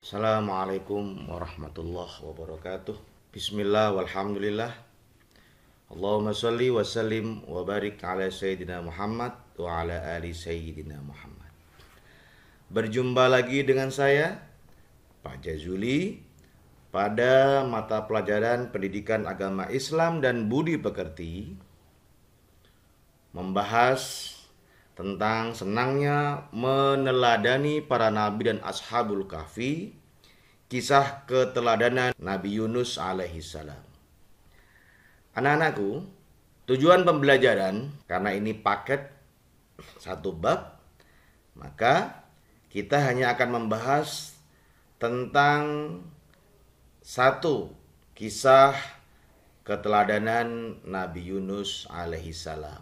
Assalamualaikum warahmatullahi wabarakatuh. Bismillah walhamdulillah. Allahumma salli wa sallim wa barik ala Sayyidina Muhammad wa ala ali Sayyidina Muhammad. Berjumpa lagi dengan saya, Pak Jazuli, pada mata pelajaran Pendidikan Agama Islam dan Budi Pekerti, membahas tentang senangnya meneladani para nabi dan ashabul kahfi, kisah keteladanan Nabi Yunus alaihissalam. Anak-anakku, tujuan pembelajaran, karena ini paket satu bab, maka kita hanya akan membahas tentang satu kisah keteladanan Nabi Yunus alaihissalam.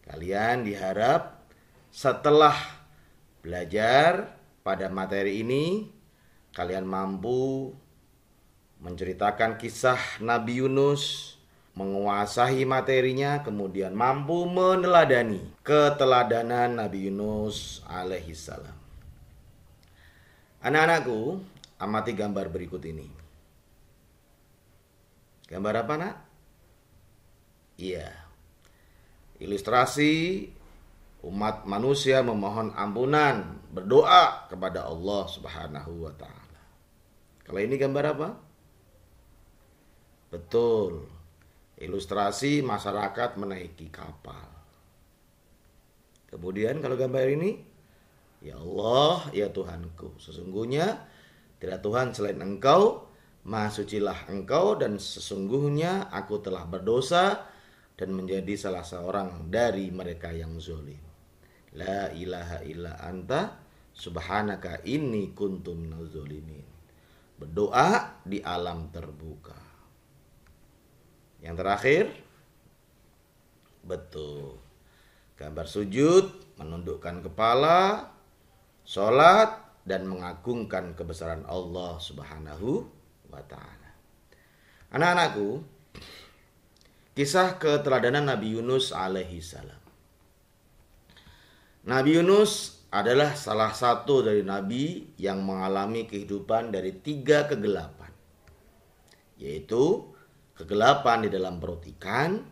Kalian diharap setelah belajar pada materi ini, kalian mampu menceritakan kisah Nabi Yunus, menguasai materinya, kemudian mampu meneladani keteladanan Nabi Yunus alaihissalam. Anak-anakku, amati gambar berikut ini. Gambar apa, nak? Iya. Ilustrasi umat manusia memohon ampunan, berdoa kepada Allah Subhanahu wa taala. Kalau ini gambar apa? Betul. Ilustrasi masyarakat menaiki kapal. Kemudian kalau gambar ini, ya Allah, ya Tuhanku, sesungguhnya tidak Tuhan selain Engkau, Maha sucilah Engkau, dan sesungguhnya aku telah berdosa dan menjadi salah seorang dari mereka yang zalim. La ilaha illa anta subhanaka inni kuntu minaz zalimin. Berdoa di alam terbuka. Yang terakhir, betul. Gambar sujud, menundukkan kepala, sholat, dan mengagungkan kebesaran Allah Subhanahu wa ta'ala. Anak-anakku, kisah keteladanan Nabi Yunus alaihissalam. Nabi Yunus adalah salah satu dari nabi yang mengalami kehidupan dari 3 kegelapan, yaitu kegelapan di dalam perut ikan,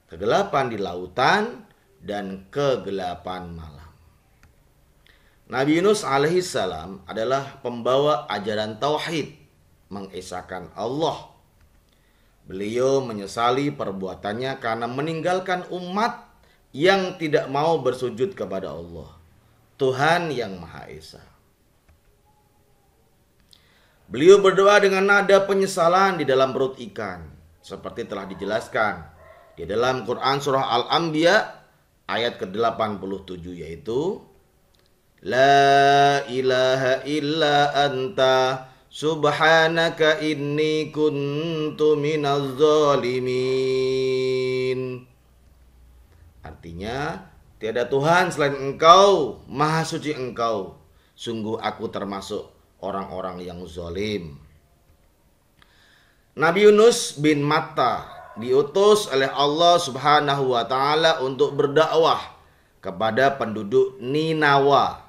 kegelapan di lautan, dan kegelapan malam. Nabi Yunus alaihissalam adalah pembawa ajaran tauhid, mengesahkan Allah. Beliau menyesali perbuatannya karena meninggalkan umat yang tidak mau bersujud kepada Allah, Tuhan yang Maha Esa. Beliau berdoa dengan nada penyesalan di dalam perut ikan, seperti telah dijelaskan di dalam Quran surah Al-Anbiya ayat ke-87, yaitu La ilaha illa anta subhanaka inni kuntu minaz zalimin. Artinya, tiada Tuhan selain Engkau, Maha suci Engkau, sungguh aku termasuk orang-orang yang zalim. Nabi Yunus bin Matta diutus oleh Allah Subhanahu wa taala untuk berdakwah kepada penduduk Ninawa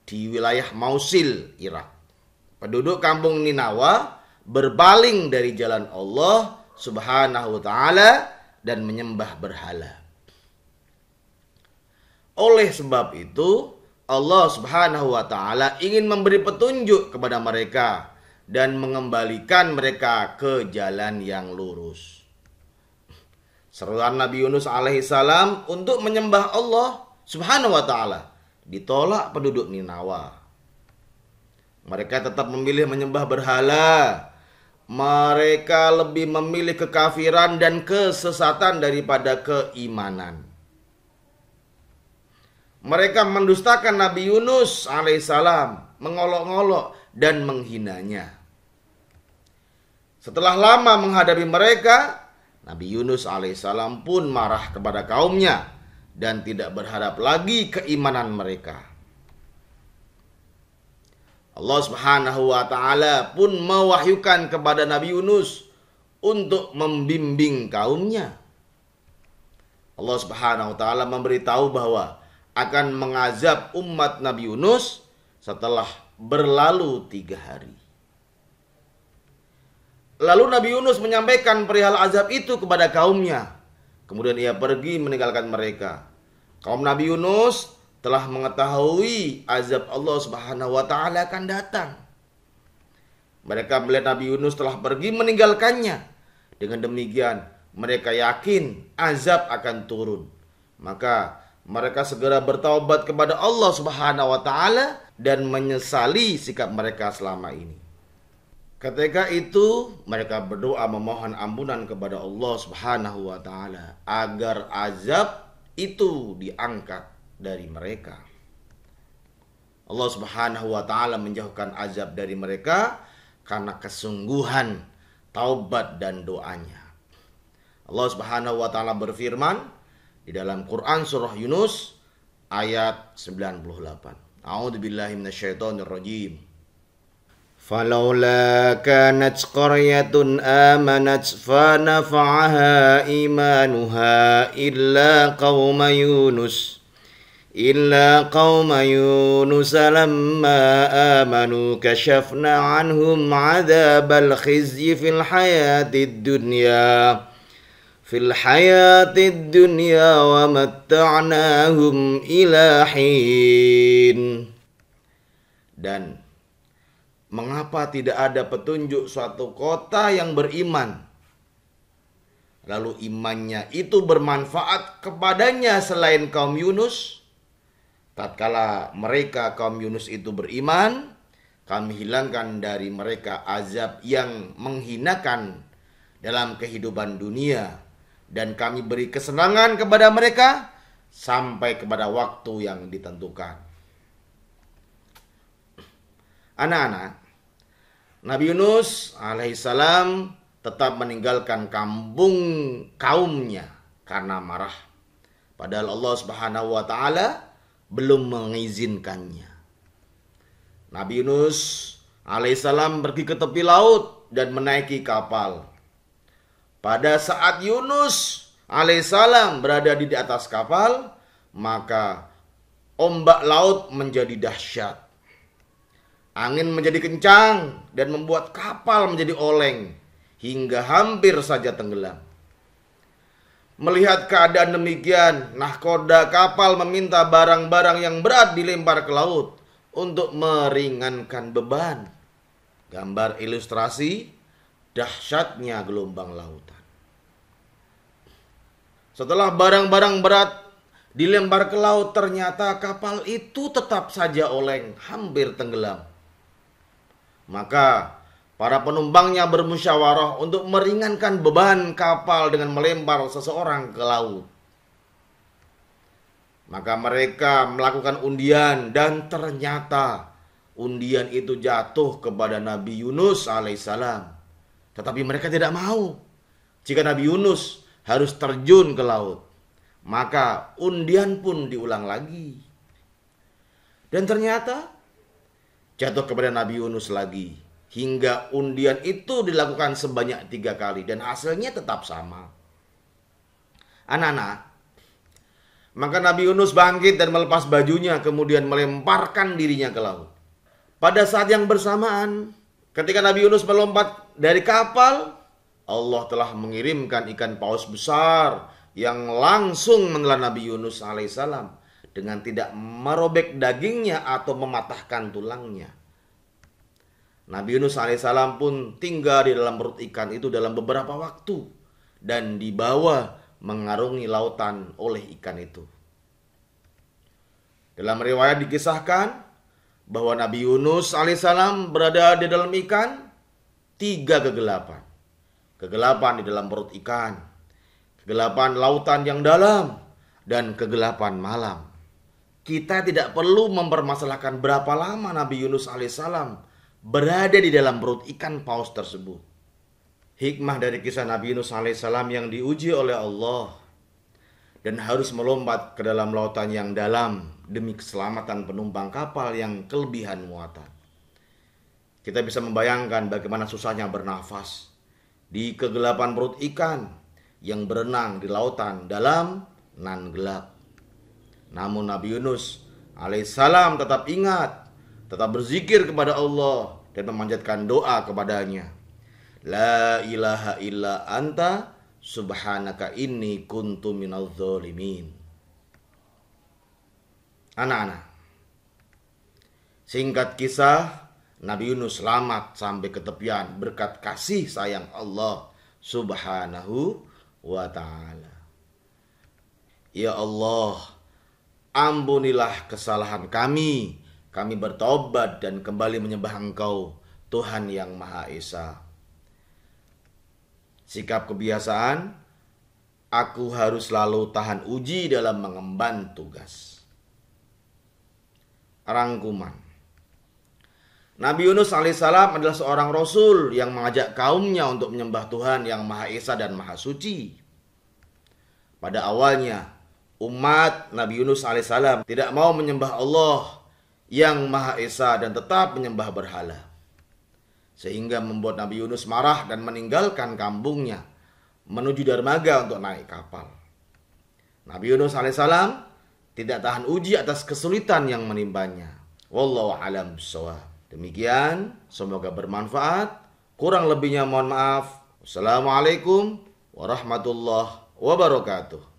di wilayah Mausil, Irak. Penduduk kampung Ninawa berpaling dari jalan Allah Subhanahu wa ta'ala dan menyembah berhala. Oleh sebab itu, Allah Subhanahu wa ta'ala ingin memberi petunjuk kepada mereka dan mengembalikan mereka ke jalan yang lurus. Seruan Nabi Yunus alaihissalam untuk menyembah Allah Subhanahu wa ta'ala ditolak penduduk Ninawa. Mereka tetap memilih menyembah berhala. Mereka lebih memilih kekafiran dan kesesatan daripada keimanan. Mereka mendustakan Nabi Yunus alaihissalam, mengolok-ngolok dan menghinanya. Setelah lama menghadapi mereka, Nabi Yunus alaihissalam pun marah kepada kaumnya dan tidak berharap lagi keimanan mereka. Allah Subhanahu wa ta'ala pun mewahyukan kepada Nabi Yunus untuk membimbing kaumnya. Allah Subhanahu wa ta'ala memberitahu bahwa akan mengazab umat Nabi Yunus setelah berlalu 3 hari. Lalu Nabi Yunus menyampaikan perihal azab itu kepada kaumnya. Kemudian ia pergi meninggalkan mereka. Kaum Nabi Yunus telah mengetahui azab Allah Subhanahu wa taala akan datang. Mereka melihat Nabi Yunus telah pergi meninggalkannya. Dengan demikian, mereka yakin azab akan turun. Maka mereka segera bertaubat kepada Allah Subhanahu wa taala dan menyesali sikap mereka selama ini. Ketika itu mereka berdoa memohon ampunan kepada Allah Subhanahu wa taala agar azab itu diangkat dari mereka. Allah Subhanahu wa taala menjauhkan azab dari mereka karena kesungguhan taubat dan doanya. Allah Subhanahu wa taala berfirman di dalam Quran surah Yunus ayat 98. A'udzubillahi minasyaitonirrajim. فلولا كانت قرية آمنت فنفعها إيمانها إلا قوم يونس لما آمنوا كشفنا عنهم عذاب الخزي في الحياة الدنيا ومتعناهم إلى حين. Dan mengapa tidak ada petunjuk suatu kota yang beriman, lalu imannya itu bermanfaat kepadanya selain kaum Yunus? Tatkala mereka kaum Yunus itu beriman, kami hilangkan dari mereka azab yang menghinakan dalam kehidupan dunia, dan kami beri kesenangan kepada mereka sampai kepada waktu yang ditentukan. Anak-anak, Nabi Yunus alaihissalam tetap meninggalkan kaumnya karena marah. Padahal Allah Subhanahu wa taala belum mengizinkannya. Nabi Yunus alaihissalam pergi ke tepi laut dan menaiki kapal. Pada saat Yunus alaihissalam berada di atas kapal, maka ombak laut menjadi dahsyat. Angin menjadi kencang dan membuat kapal menjadi oleng hingga hampir saja tenggelam. Melihat keadaan demikian, nahkoda kapal meminta barang-barang yang berat dilempar ke laut untuk meringankan beban. Gambar ilustrasi dahsyatnya gelombang lautan. Setelah barang-barang berat dilempar ke laut, ternyata kapal itu tetap saja oleng, hampir tenggelam. Maka para penumpangnya bermusyawarah untuk meringankan beban kapal dengan melempar seseorang ke laut. Maka mereka melakukan undian dan ternyata undian itu jatuh kepada Nabi Yunus alaihissalam. Tetapi mereka tidak mau. Jika Nabi Yunus harus terjun ke laut, maka undian pun diulang lagi. Dan ternyata jatuh kepada Nabi Yunus lagi. Hingga undian itu dilakukan sebanyak 3 kali. Dan hasilnya tetap sama. Anak-anak, maka Nabi Yunus bangkit dan melepas bajunya. Kemudian melemparkan dirinya ke laut. Pada saat yang bersamaan, ketika Nabi Yunus melompat dari kapal, Allah telah mengirimkan ikan paus besar yang langsung menelan Nabi Yunus alaihissalam dengan tidak merobek dagingnya atau mematahkan tulangnya. Nabi Yunus alaihissalam pun tinggal di dalam perut ikan itu dalam beberapa waktu dan dibawa mengarungi lautan oleh ikan itu. Dalam riwayat dikisahkan bahwa Nabi Yunus alaihissalam berada di dalam ikan 3 kegelapan. Kegelapan di dalam perut ikan, kegelapan lautan yang dalam, dan kegelapan malam. Kita tidak perlu mempermasalahkan berapa lama Nabi Yunus alaihissalam berada di dalam perut ikan paus tersebut. Hikmah dari kisah Nabi Yunus alaihissalam yang diuji oleh Allah dan harus melompat ke dalam lautan yang dalam demi keselamatan penumpang kapal yang kelebihan muatan. Kita bisa membayangkan bagaimana susahnya bernafas di kegelapan perut ikan yang berenang di lautan dalam nan gelap. Namun Nabi Yunus alaihissalam tetap ingat tetap berzikir kepada Allah dan memanjatkan doa kepadanya. La ilaha illa anta subhanaka inni kuntu minadz zalimin. Anak-anak, singkat kisah, Nabi Yunus selamat sampai ke tepian berkat kasih sayang Allah Subhanahu wa ta'ala. Ya Allah, ampunilah kesalahan kami. Kami bertobat dan kembali menyembah Engkau, Tuhan yang Maha Esa. Sikap kebiasaan, aku harus selalu tahan uji dalam mengemban tugas. Rangkuman. Nabi Yunus alaihissalam adalah seorang rasul yang mengajak kaumnya untuk menyembah Tuhan yang Maha Esa dan Maha Suci. Pada awalnya, umat Nabi Yunus alaihissalam tidak mau menyembah Allah yang Maha Esa dan tetap menyembah berhala. Sehingga membuat Nabi Yunus marah dan meninggalkan kampungnya menuju dermaga untuk naik kapal. Nabi Yunus alaihissalam tidak tahan uji atas kesulitan yang menimpanya. Wallahu a'lam bishawab. Demikian, semoga bermanfaat. Kurang lebihnya mohon maaf. Wassalamualaikum warahmatullahi wabarakatuh.